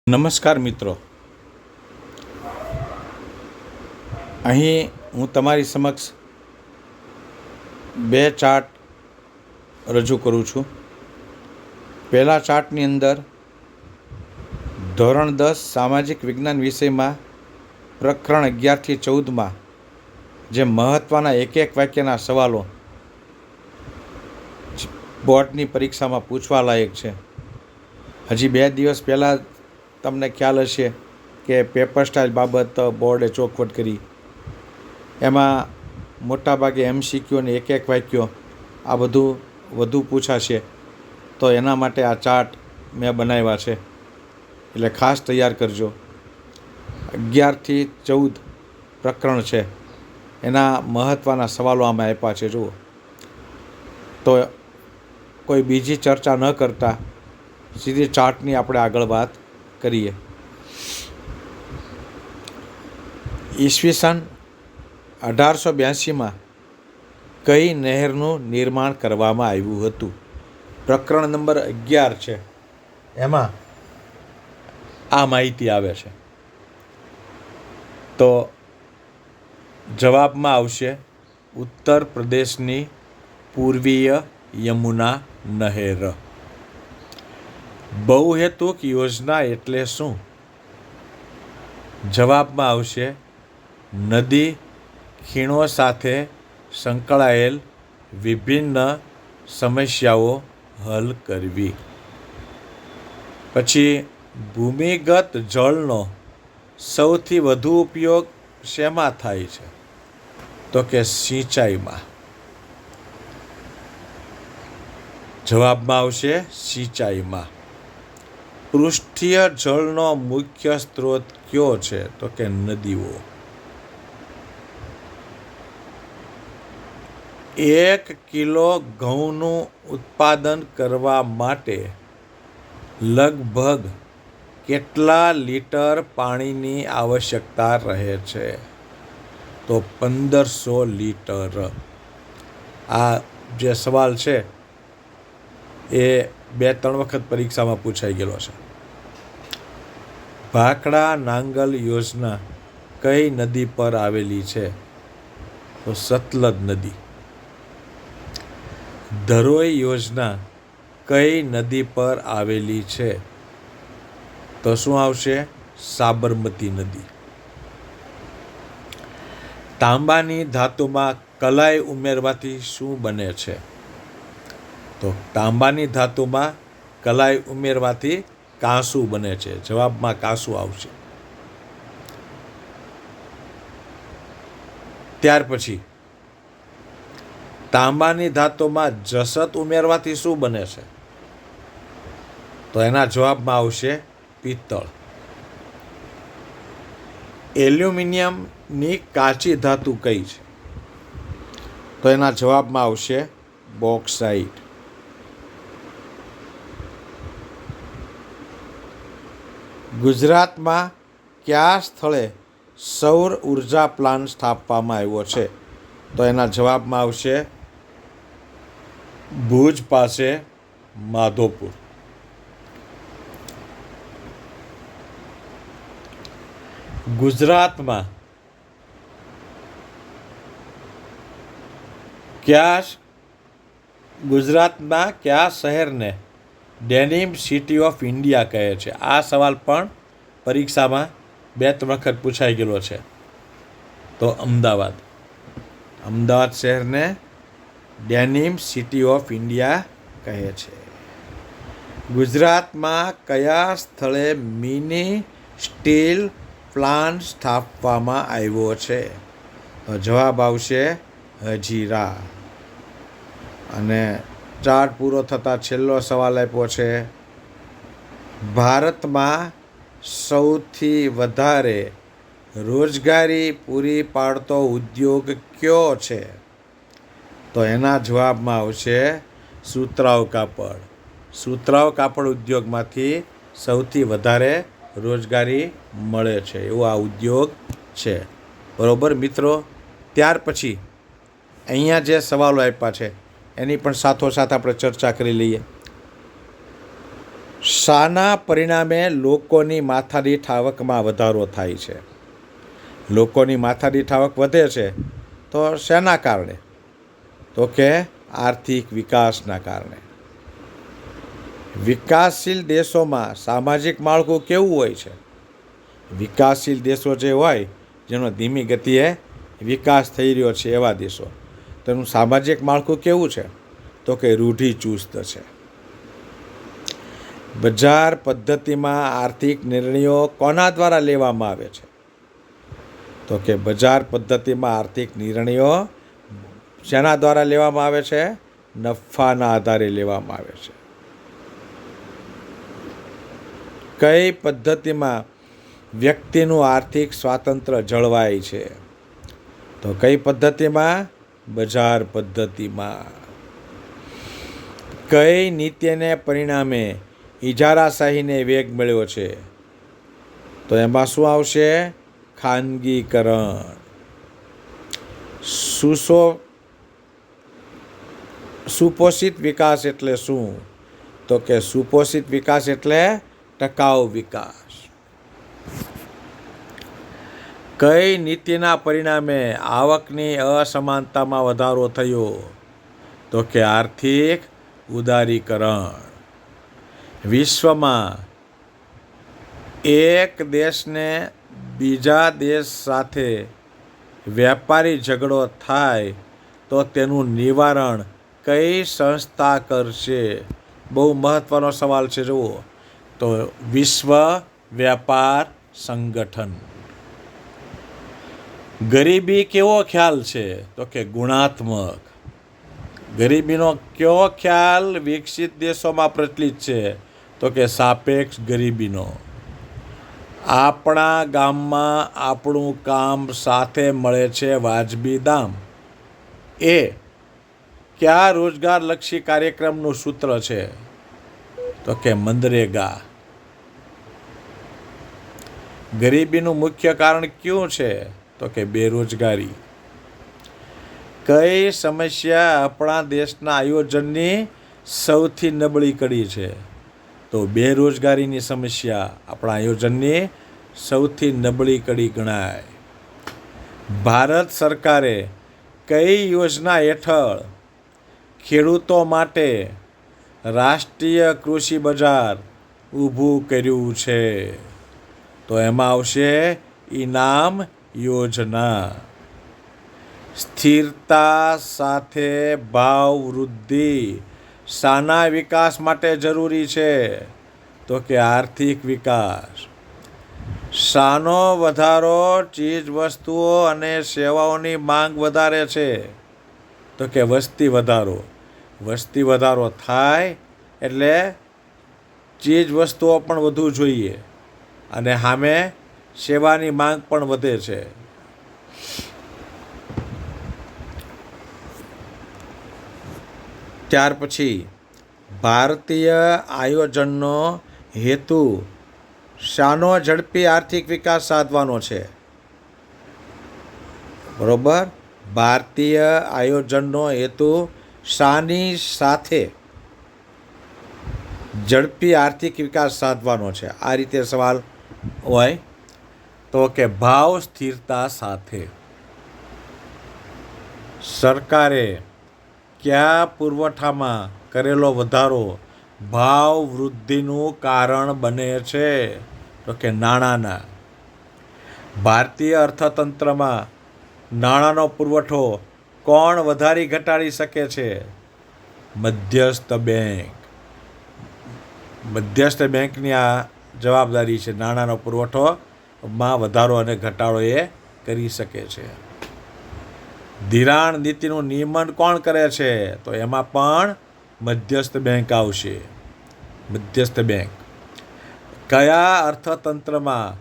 નમસ્કાર મિત્રો, અહીં હું તમારી સમક્ષ બે ચાર્ટ રજૂ કરું છું. પહેલા ચાર્ટની અંદર ધોરણ 10 સામાજિક વિજ્ઞાન વિષયમાં પ્રકરણ 11 થી 14માં જે મહત્ત્વના એક વાક્યના સવાલો બોર્ડની પરીક્ષામાં પૂછવા લાયક છે. હજી 2 દિવસ પહેલાં તમને ખ્યાલ હશે કે પેપર સ્ટાઇલ બાબત બોર્ડે ચોખવટ કરી. એમાં મોટાભાગે MCQ અને એક વાક્યો આ બધું વધુ પૂછાશે. તો એના માટે આ ચાર્ટ મેં બનાવ્યા છે, એટલે ખાસ તૈયાર કરજો. 11 થી 14 પ્રકરણ છે, એના મહત્ત્વના સવાલો આમાં આપ્યા છે. જુઓ, તો કોઈ બીજી ચર્ચા ન કરતાં સીધી ચાર્ટની આપણે આગળ વાત કરીએ. ઈસવીસન 1882માં કઈ નહેરનું નિર્માણ કરવામાં આવ્યું હતું? પ્રકરણ નંબર 11 છે, એમાં આ માહિતી આવે છે. તો જવાબમાં આવશે ઉત્તર પ્રદેશની પૂર્વીય યમુના નહેર. બહુહેતુક યોજના એટલે શું? જવાબમાં આવશે નદી ખીણો સાથે સંકળાયેલ વિભિન્ન સમસ્યાઓ હલ કરવી. પછી ભૂમિગત જળનો સૌથી વધુ ઉપયોગ શેમાં થાય છે? તો કે સિંચાઈમાં. જવાબમાં આવશે સિંચાઈમાં. પૃષ્ઠીય જળનો મુખ્ય સ્ત્રોત કયો છે? તો કે નદીઓ. 1 કિલો ઘઉંનું ઉત્પાદન કરવા માટે લગભગ કેટલા લીટર પાણીની આવશ્યકતા રહે છે? તો 1500 લીટર. આ જે સવાલ છે એ 2-3 વખત પરીક્ષામાં પૂછાઈ ગયેલો છે. ભાખડા નાંગલ યોજના કઈ નદી પર આવેલી છે? તો સતલજ નદી. ધરોઈ યોજના કઈ નદી પર આવેલી છે? તો શું આવશે? સાબરમતી નદી. તાંબાની ધાતુમાં કલાઈ ઉમેરવાથી શું બને છે? તો તાંબાની ધાતુમાં કલાઈ ઉમેરવાથી કાંસુ બને છે. જવાબમાં કાંસુ આવશે. ત્યાર પછી તાંબાની ધાતુમાં જસત ઉમેરવાથી શું બને છે? તો એના જવાબમાં આવશે પિત્તળ. એલ્યુમિનિયમની કાચી ધાતુ કઈ છે? તો એના જવાબમાં આવશે બોક્સાઇટ. ગુજરાતમાં કયા સ્થળે સૌર ઉર્જા પ્લાન્ટ સ્થાપવામાં આવ્યો છે? તો એના જવાબમાં આવશે ભુજ પાસે માધોપુર. ગુજરાતમાં કયા શહેરને ડેનિમ સિટી ઓફ ઇન્ડિયા કહે છે? આ સવાલ પણ પરીક્ષામાં 2-3 વખત પૂછાઈ ગયેલો છે. તો અમદાવાદ. અમદાવાદ શહેરને ડેનિમ સિટી ઓફ ઇન્ડિયા કહે છે. ગુજરાતમાં કયા સ્થળે મિની સ્ટીલ પ્લાન્ટ સ્થાપવામાં આવ્યો છે? તો જવાબ આવશે હજીરા. અને ચાર્ટ પૂરો થતાં છેલ્લો સવાલ આપ્યો છે. ભારતમાં સૌથી વધારે રોજગારી પૂરી પાડતો ઉદ્યોગ કયો છે? તો એના જવાબમાં આવશે સુતરાઉ કાપડ. સુતરાઉ કાપડ ઉદ્યોગમાંથી સૌથી વધારે રોજગારી મળે છે એવો આ ઉદ્યોગ છે. બરાબર મિત્રો, ત્યાર પછી અહીંયા જે સવાલો આપ્યા છે એની પણ સાથોસાથ આપણે ચર્ચા કરી લઈએ. શાના પરિણામે લોકોની માથાદીઠ આવકમાં વધારો થાય છે? લોકોની માથાદીઠ આવક વધે છે તો શેના કારણે? તો કે આર્થિક વિકાસના કારણે. વિકાસશીલ દેશોમાં સામાજિક માળખું કેવું હોય છે? વિકાસશીલ દેશો જે હોય, જેનો ધીમી ગતિએ વિકાસ થઈ રહ્યો છે, એવા દેશો, તેનું સામાજિક માળખું કેવું છે? તો કે રૂઢિચુસ્ત છે. બજાર પદ્ધતિમાં આર્થિક નિર્ણયો કોના દ્વારા લેવામાં આવે છે? તો કે બજાર પદ્ધતિમાં આર્થિક નિર્ણયો શેના દ્વારા લેવામાં આવે છે? નફાના આધારે લેવામાં આવે છે. કઈ પદ્ધતિમાં વ્યક્તિનું આર્થિક સ્વાતંત્ર્ય જળવાય છે? તો કઈ પદ્ધતિમાં? બજાર પદ્ધતિમાં. કઈ નીતિને પરિણામે ઇજારાશાહીને વેગ મળ્યો છે? તો એમાં શું આવશે? ખાનગીકરણ. સુપોષિત વિકાસ એટલે શું? તો કે સુપોષિત વિકાસ એટલે ટકાઉ વિકાસ. કઈ નીતિના પરિણામે આવકની અસમાનતામાં વધારો થયો? તો કે આર્થિક ઉદારીકરણ. વિશ્વમાં એક દેશને બીજા દેશ સાથે વેપારી ઝઘડો થાય તો તેનું નિવારણ કઈ સંસ્થા કરશે? બહુ મહત્વનો સવાલ છે. જુઓ તો વિશ્વ વ્યાપાર સંગઠન. ગરીબી કેવો ખ્યાલ છે? તો કે ગુણાત્મક. ગરીબીનો કયો ખ્યાલ વિકસિત દેશોમાં પ્રચલિત છે? તો કે સાપેક્ષ ગરીબીનો. આપણા ગામમાં આપણું કામ સાથે મળે છે વાજબી દામ એ કયા રોજગારલક્ષી કાર્યક્રમનું સૂત્ર છે? તો કે મનરેગા. ગરીબીનું મુખ્ય કારણ કયું છે? તો કે બેરોજગારી. કઈ સમસ્યા આપણા દેશના આયોજનની સૌથી નબળી કડી છે? તો બેરોજગારીની સમસ્યા આપણા આયોજનની સૌથી નબળી કડી ગણાય. ભારત સરકારે કઈ યોજના હેઠળ ખેડૂતો માટે રાષ્ટ્રીય કૃષિ બજાર ઊભું કર્યું છે? તો એમાં આવશે ઇનામ યોજના. સ્થિરતા સાથે ભાવ વૃદ્ધિ શાના વિકાસ માટે જરૂરી છે? તો કે આર્થિક વિકાસ. શાનો વધારો ચીજ વસ્તુઓ અને સેવાઓની માંગ વધારે છે? તો કે વસ્તી વધારો. વસ્તી વધારો થાય એટલે ચીજ વસ્તુઓ પણ વધુ જોઈએ અને સામે સેવાની માંગ પણ વધે છે. ત્યાર પછી ભારતીય આયોજનનો હેતુ શાનો ઝડપી આર્થિક વિકાસ સાધવાનો છે? બરોબર. ભારતીય આયોજનનો હેતુ શાની સાથે ઝડપી આર્થિક વિકાસ સાધવાનો છે? આ રીતે સવાલ હોય તો કે ભાવ સ્થિરતા સાથે. સરકારે કયા પુરવઠામાં કરેલો વધારો ભાવ વૃદ્ધિનું કારણ બને છે? તો કે નાણાંના. ભારતીય અર્થતંત્રમાં નાણાંનો પુરવઠો કોણ વધારી ઘટાડી શકે છે? મધ્યસ્થ બેંક. મધ્યસ્થ બેંકની આ જવાબદારી છે. નાણાંનો પુરવઠોમાં વધારો અને ઘટાડો એ કરી શકે છે. ધિરાણ નીતિનું નિયમન કોણ કરે છે? તો એમાં પણ મધ્યસ્થ બેંક આવશે. મધ્યસ્થ બેંક. કયા અર્થતંત્રમાં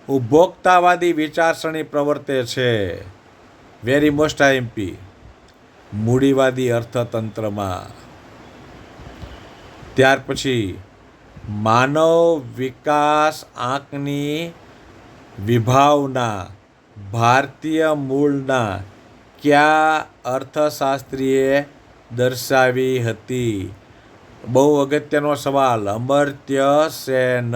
ઉપભોક્તાવાદી વિચારસરણી પ્રવર્તે છે? Very most IMP. મૂડીવાદી અર્થતંત્રમાં. ત્યાર પછી માનવ વિકાસ આંકની વિભાવના ભારતીય મૂળના કયા અર્થશાસ્ત્રીએ દર્શાવી હતી? બહુ અગત્યનો સવાલ, અમર્ત્ય સેન.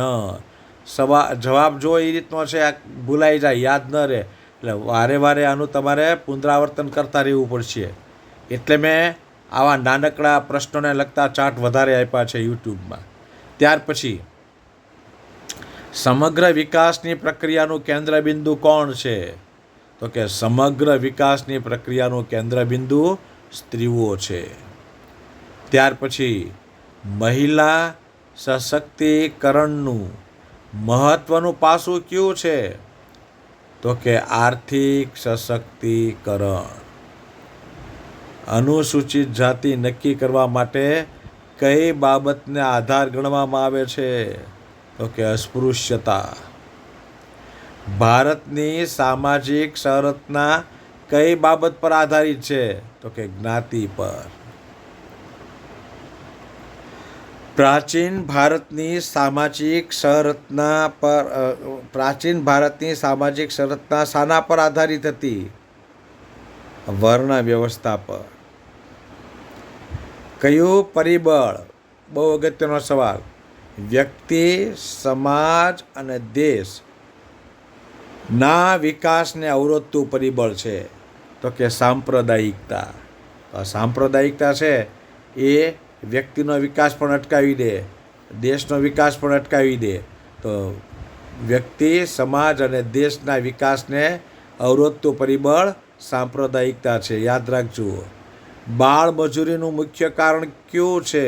જવાબ જો એ રીતનો છે, આ ભૂલાઈ જાય, યાદ ન રહે, એટલે વારે વારે આનું તમારે પુનરાવર્તન કરતા રહેવું પડશે. એટલે મેં આવા નાનકડા પ્રશ્નોને લગતા ચાર્ટ વધારે આપ્યા છે યુટ્યુબમાં. ત્યાર પછી સમગ્ર વિકાસની પ્રક્રિયાનું કેન્દ્રબિંદુ કોણ છે? તો કે સમગ્ર વિકાસની પ્રક્રિયાનું કેન્દ્રબિંદુ સ્ત્રીઓ છે. ત્યાર પછી મહિલા સશક્તિકરણનું મહત્વનું પાસું કયું છે? તો કે આર્થિક સશક્તિકરણ. અનુસૂચિત જાતિ નક્કી કરવા માટે કઈ બાબતને આધાર ગણવામાં આવે છે? તો કે અસ્પૃશ્યતા. ભારતની સામાજિક સંરચના કઈ બાબત પર આધારિત છે? તો કે જ્ઞાતિ પર. પ્રાચીન ભારતની સામાજિક સંરચના શાના પર આધારિત હતી? વર્ણ વ્યવસ્થા પર. કયું પરિબળ, બહુ અગત્યનો સવાલ, વ્યક્તિ, સમાજ અને દેશના વિકાસને અવરોધતું પરિબળ છે? તો કે સાંપ્રદાયિકતા. સાંપ્રદાયિકતા છે એ વ્યક્તિનો વિકાસ પણ અટકાવી દે, દેશનો વિકાસ પણ અટકાવી દે. તો વ્યક્તિ, સમાજ અને દેશના વિકાસને અવરોધતું પરિબળ સાંપ્રદાયિકતા છે, યાદ રાખજો. બાળ મજૂરીનું મુખ્ય કારણ કયું છે?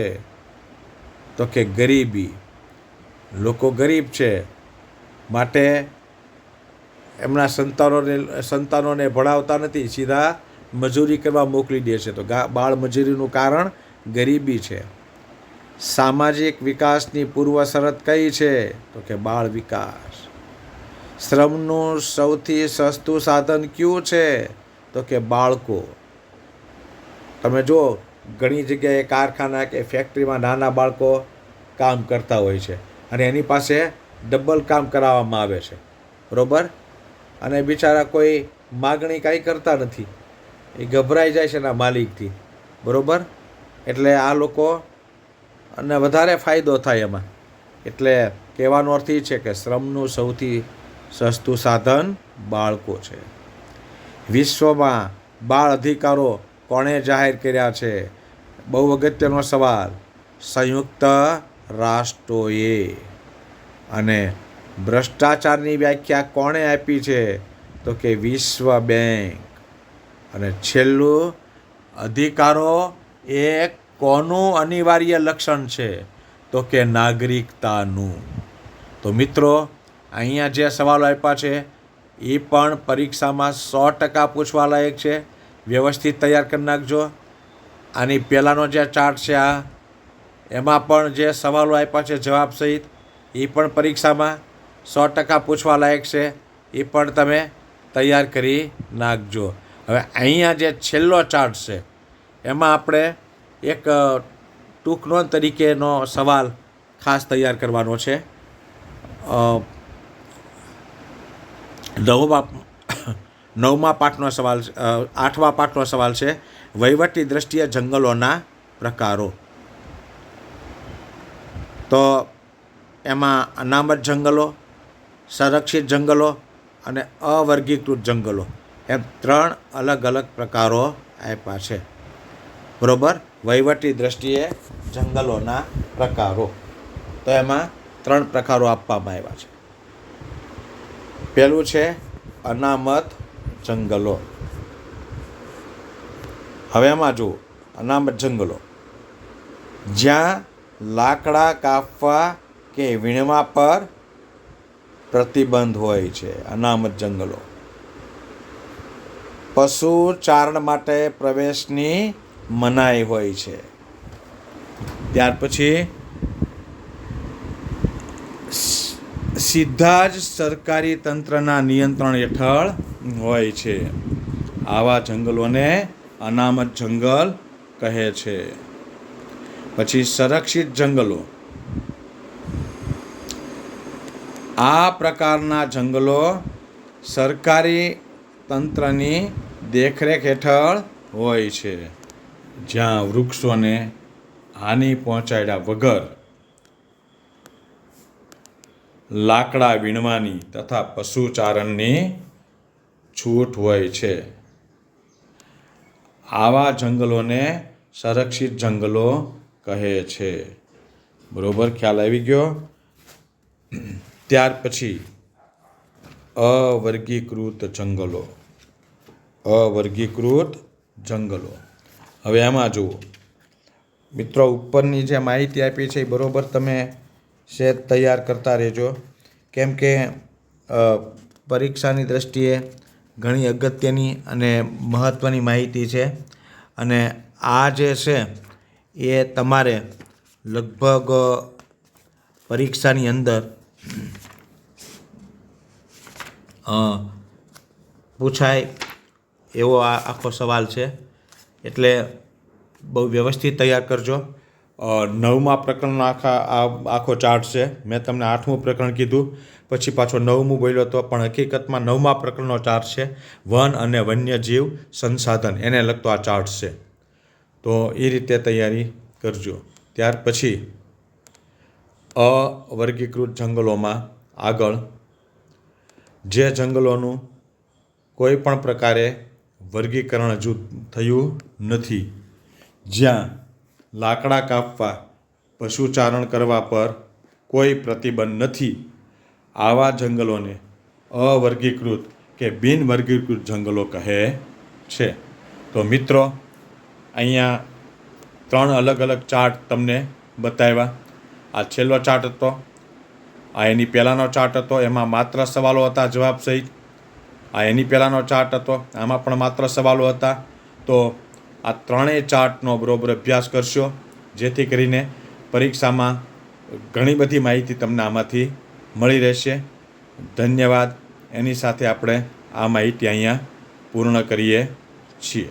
તો કે ગરીબી. લોકો ગરીબ છે માટે એમના સંતાનોને ભણાવતા નથી, સીધા મજૂરી કરવા મોકલી દે છે. તો બાળ મજૂરીનું કારણ ગરીબી છે. સામાજિક વિકાસની પૂર્વ શરત કઈ છે? તો કે બાળ વિકાસ. શ્રમનું સૌથી સસ્તું સાધન કયું છે? તો કે બાળકો. તમે જો ઘણી જગ્યાએ કારખાના કે ફેક્ટરીમાં નાના બાળકો કામ કરતા હોય છે અને એની પાસે ડબલ કામ કરાવવામાં આવે છે, બરાબર? અને બિચારા કોઈ માગણી કાંઈ કરતા નથી, એ ગભરાઈ જાય છે એના માલિકથી, બરાબર? એટલે આ લોકો અને વધારે ફાયદો થાય એમાં. એટલે કહેવાનો અર્થ એ છે કે શ્રમનું સૌથી સસ્તું સાધન બાળકો છે. વિશ્વમાં બાળ અધિકારો કોણે જાહેર કર્યા છે? બહુ અગત્યનો સવાલ, સંયુક્ત રાષ્ટ્રોએ. અને ભ્રષ્ટાચારની વ્યાખ્યા કોણે આપી છે? તો કે વિશ્વ બેંક. અને છેલ્લું, અધિકારો એ કોનું અનિવાર્ય લક્ષણ છે? તો કે નાગરિકતાનું. તો મિત્રો, અહીંયા જે સવાલો આપ્યા છે એ પણ પરીક્ષામાં 100% પૂછવા લાયક છે. વ્યવસ્થિત તૈયાર કરી નાખજો. આની પહેલાંનો જે ચાર્ટ છે એમાં પણ જે સવાલો આપ્યા છે જવાબ સહિત, એ પણ પરીક્ષામાં 100% પૂછવા લાયક છે. એ પણ તમે તૈયાર કરી નાખજો. હવે અહીંયા જે છેલ્લો ચાર્ટ છે એમાં આપણે એક ટૂંક નોંધ તરીકેનો સવાલ ખાસ તૈયાર કરવાનો છે. નવમા પાઠનો સવાલ, 8મા પાઠનો સવાલ છે, વહીવટી દ્રષ્ટિએ જંગલોના પ્રકારો. તો એમાં અનામત જંગલો, સંરક્ષિત જંગલો અને અવર્ગીકૃત જંગલો, એમ 3 અલગ અલગ પ્રકારો આપ્યા છે, બરાબર? વહીવટી દ્રષ્ટિએ જંગલોના પ્રકારો. તો એમાં 3 પ્રકારો આપવામાં આવ્યા છે. પહેલું છે અનામત જંગલો. હવે એમાં જુઓ, અનામત જંગલો જ્યાં લાકડા કાપવા કે વીણવા પર પ્રતિબંધ હોય છે, અનામત જંગલો. પશુ ચારણ માટે પ્રવેશની મનાઈ હોય છે. ત્યાર પછી સીધા જ સરકારી તંત્રના નિયંત્રણ હેઠળ હોય છે. આવા જંગલોને અનામત જંગલ કહે છે. પછી સંરક્ષિત જંગલો. આ પ્રકારના જંગલો સરકારી તંત્રની દેખરેખ હેઠળ હોય છે, જ્યાં વૃક્ષોને હાનિ પહોંચાડ્યા વગર લાકડા વીણવાની તથા પશુચારણની છૂટ હોય છે. આવા જંગલોને સંરક્ષિત જંગલો કહે છે. બરોબર, ખ્યાલ આવી ગયો. ત્યાર પછી અવર્ગીકૃત જંગલો. અવર્ગીકૃત જંગલો. હવે એમાં જુઓ મિત્રો, ઉપરની જે માહિતી આપી છે એ બરાબર તમે સેટ તૈયાર કરતા રહેજો, કેમ કે પરીક્ષાની દૃષ્ટિએ ઘણી અગત્યની અને મહત્ત્વની માહિતી છે. અને આ જે છે એ તમારે લગભગ પરીક્ષાની અંદર પૂછાય એવો આ આખો સવાલ છે, એટલે બહુ વ્યવસ્થિત તૈયાર કરજો. 9મા પ્રકરણનો આખો ચાર્ટ છે. મેં તમને 8મું પ્રકરણ કીધું, પછી પાછો 9મું બોલ્યો હતો, પણ હકીકતમાં 9મા પ્રકરણનો ચાર્ટ છે. વન અને વન્યજીવ સંસાધન એને લગતો આ ચાર્ટ છે. તો એ રીતે તૈયારી કરજો. ત્યાર પછી અવર્ગીકૃત જંગલોમાં આગળ જે જંગલોનું કોઈ પણ પ્રકારે વર્ગીકરણ હજુ થયું નથી, જ્યાં લાકડા કાપવા, પશુચારણ કરવા પર કોઈ પ્રતિબંધ નથી, આવા જંગલોને અવર્ગીકૃત કે બિનવર્ગીકૃત જંગલો કહે છે. તો મિત્રો, અહીંયા 3 અલગ અલગ ચાર્ટ તમને બતાવ્યા. આ છેલ્લો ચાર્ટ હતો, આ એની પહેલાંનો ચાર્ટ હતો, એમાં માત્ર સવાલો હતા જવાબ સહિત. આ એની પહેલાંનો ચાર્ટ હતો, આમાં પણ માત્ર સવાલો હતા. તો આ ત્રણેય ચાર્ટનો બરોબર અભ્યાસ કરશો, જેથી કરીને પરીક્ષામાં ઘણી બધી માહિતી તમને આમાંથી મળી રહેશે. ધન્યવાદ. એની સાથે આપણે આ માહિતી અહીંયા પૂર્ણ કરીએ છીએ.